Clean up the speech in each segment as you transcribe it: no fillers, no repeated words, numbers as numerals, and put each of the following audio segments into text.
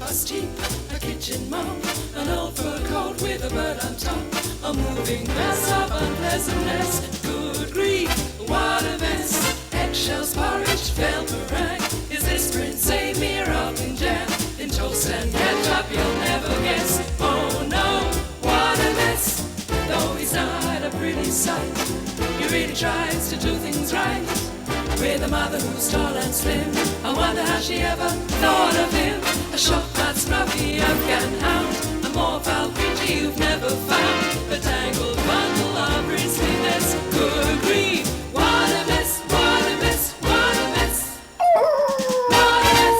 breakfast tea, a kitchen mop, an old fur coat with a bird on top, a moving mess of unpleasantness. Good grief, what a mess. Eggshells, porridge, failed meringue. Is this Prince Amir up in jam? In toast and ketchup, you'll never guess. Oh no, what a mess. Though he's not a pretty sight, he really tries to do things right. With a mother who's tall and slim, I wonder how she ever thought of him. A short-cut, scruffy Afghan hound, a more foul creature you've never found. A tangled bundle of bristliness. Good grief, what a mess, what a mess, what a mess. What a mess.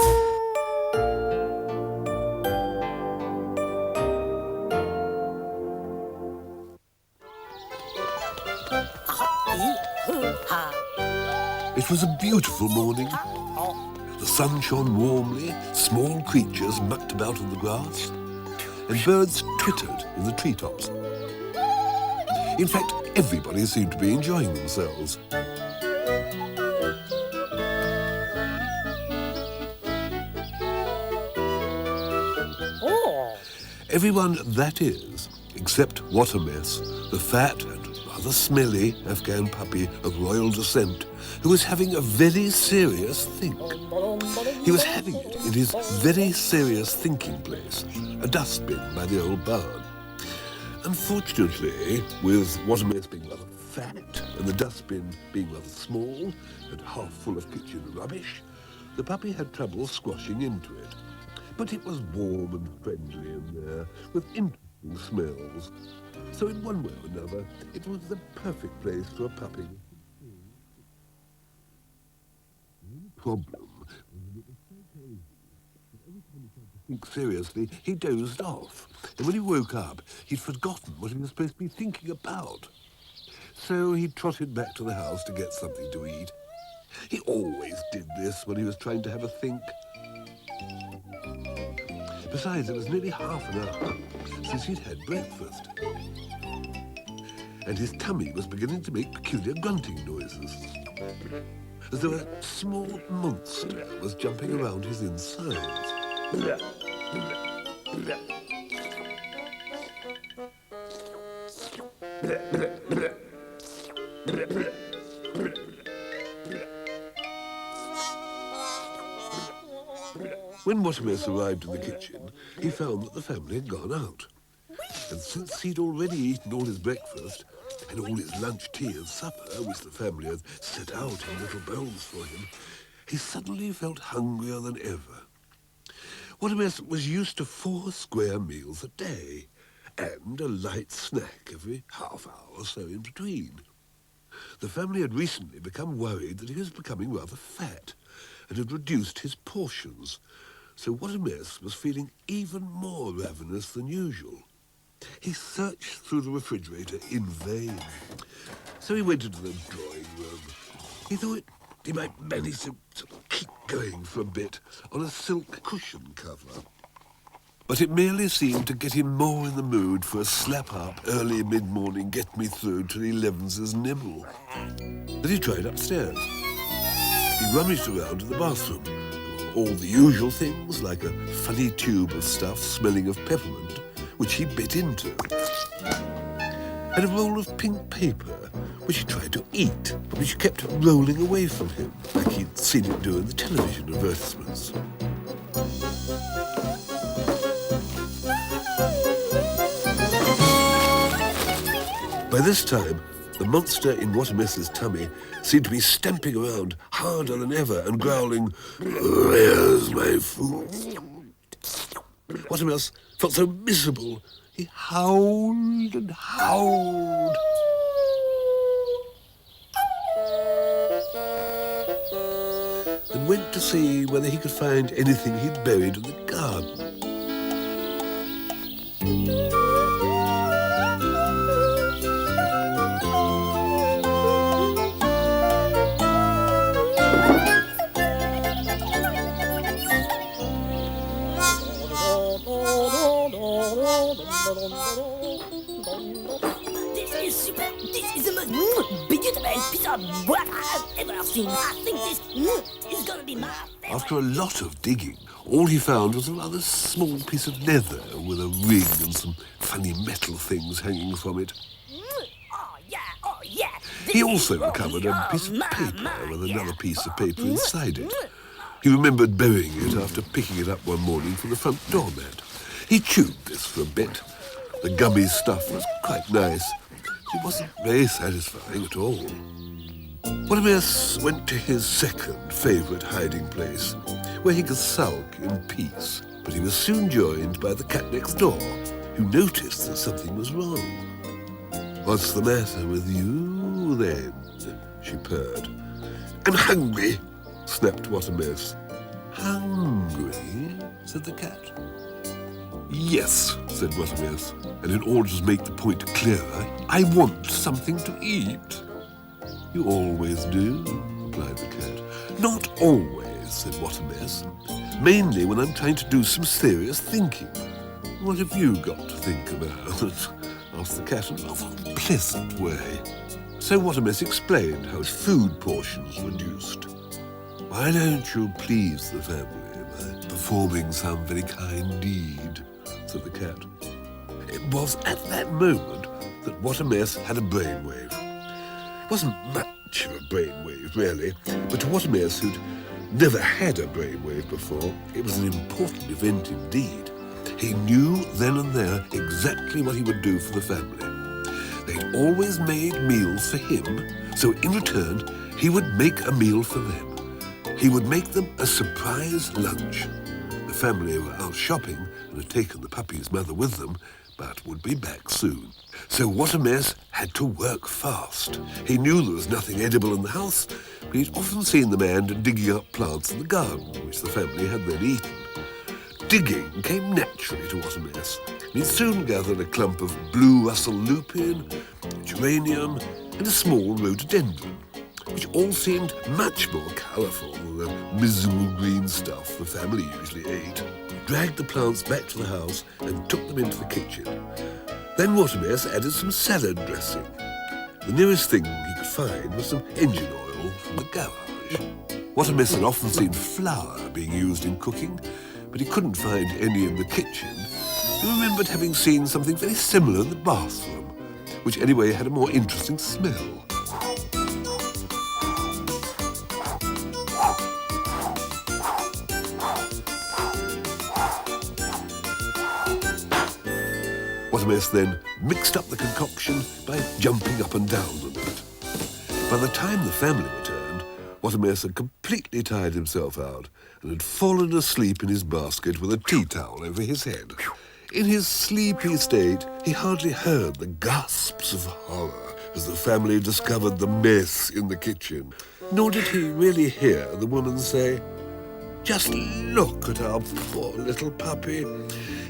It was a beautiful morning. The sun shone warmly, small creatures mucked about in the grass, and birds twittered in the treetops. In fact, everybody seemed to be enjoying themselves. Everyone, that is, except Watermess, the fat and rather smelly Afghan puppy of royal descent, who was having a very serious think. He was having it in his very serious thinking place, a dustbin by the old barn. Unfortunately, with Watermess being rather fat and the dustbin being rather small and half full of kitchen rubbish, the puppy had trouble squashing into it. But it was warm and friendly in there, with interesting smells. So in one way or another, it was the perfect place for a puppy. The problem was that it was so cozy that every time he tried to think seriously, he dozed off. And when he woke up, he'd forgotten what he was supposed to be thinking about. So he trotted back to the house to get something to eat. He always did this when he was trying to have a think. Besides, it was nearly half an hour since he'd had breakfast. And his tummy was beginning to make peculiar grunting noises, as though a small monster was jumping around his insides. When Watermess arrived in the kitchen, he found that the family had gone out. And since he'd already eaten all his breakfast and all his lunch, tea and supper, which the family had set out in little bowls for him, he suddenly felt hungrier than ever. Watermess was used to 4 square meals a day and a light snack every half hour or so in between. The family had recently become worried that he was becoming rather fat and had reduced his portions, so Watermess was feeling even more ravenous than usual. He searched through the refrigerator in vain. So he went into the drawing room. He thought he might manage to keep going for a bit on a silk cushion cover. But it merely seemed to get him more in the mood for a slap-up, early mid-morning get-me-through till 11's nibble. Then he tried upstairs. He rummaged around in the bathroom. All the usual things, like a funny tube of stuff smelling of peppermint, which he bit into, and a roll of pink paper, which he tried to eat, but which kept rolling away from him, like he'd seen it do in the television advertisements. By this time, the monster in Watermess's tummy seemed to be stamping around harder than ever and growling, "Where's my food?" Watermess felt so miserable, he howled and howled. And went to see whether he could find anything he'd buried in the garden. This is super. This is the most beautiful piece of work I've ever seen. I think this is gonna be my After a lot of digging, all he found was a rather small piece of leather with a ring and some funny metal things hanging from it. He also recovered a piece of paper with another piece of paper inside it. He remembered burying it after picking it up one morning from the front doormat. He chewed this for a bit. The gummy stuff was quite nice. It wasn't very satisfying at all. Watermess went to his second favourite hiding place, where he could sulk in peace. But he was soon joined by the cat next door, who noticed that something was wrong. "What's the matter with you, then?" she purred. "I'm hungry," snapped Watermess. "Hungry?" said the cat. "Yes," said Watermess, "and in order to make the point clearer, I want something to eat." "You always do," replied the cat. "Not always," said Watermess. "Mainly when I'm trying to do some serious thinking." "What have you got to think about?" asked the cat in a rather pleasant way. So Watermess explained how his food portions were reduced. "Why don't you please the family by performing some very kind deed?" said the cat. It was at that moment that Watermess had a brainwave. It wasn't much of a brainwave, really, but to Watermess, who'd never had a brainwave before, it was an important event indeed. He knew then and there exactly what he would do for the family. They'd always made meals for him, so in return, he would make a meal for them. He would make them a surprise lunch. The family were out shopping and had taken the puppy's mother with them, but would be back soon. So Watermess had to work fast. He knew there was nothing edible in the house, but he'd often seen the man digging up plants in the garden, which the family had then eaten. Digging came naturally to Watermess, and he soon gathered a clump of blue Russell lupin, geranium, and a small rhododendron, which all seemed much more colourful than the miserable green stuff the family usually ate. He dragged the plants back to the house and took them into the kitchen. Then Watermess added some salad dressing. The nearest thing he could find was some engine oil from the garage. Watermess had often seen flour being used in cooking, but he couldn't find any in the kitchen. He remembered having seen something very similar in the bathroom, which anyway had a more interesting smell. Watermess then mixed up the concoction by jumping up and down on it. By the time the family returned, Watermess had completely tired himself out and had fallen asleep in his basket with a tea towel over his head. In his sleepy state, he hardly heard the gasps of horror as the family discovered the mess in the kitchen. Nor did he really hear the woman say, "Just look at our poor little puppy.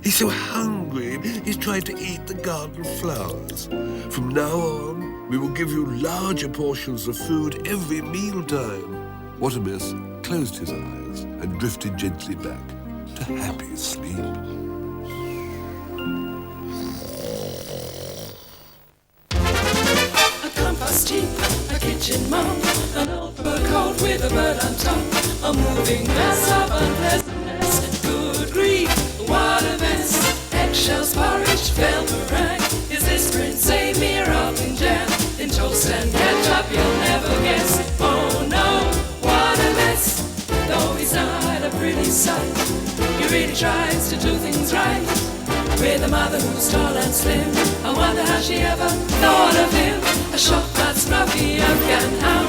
He's so hungry, he's trying to eat the garden flowers. From now on, we will give you larger portions of food every mealtime." Watermess closed his eyes and drifted gently back to happy sleep. A compost heap, a kitchen mop, an old fur coat with a bird on top, a moving mass of unpleasantness. Good grief, Watermess, eggshells, porridge, velvet meringue. Is this Prince Amir up in jam? In toast and ketchup, you'll never guess. Oh no, Watermess, though he's not a pretty sight, he really tries to do things right. With a mother who's tall and slim, I wonder how she ever thought of him. A short, fat, scruffy Afghan hound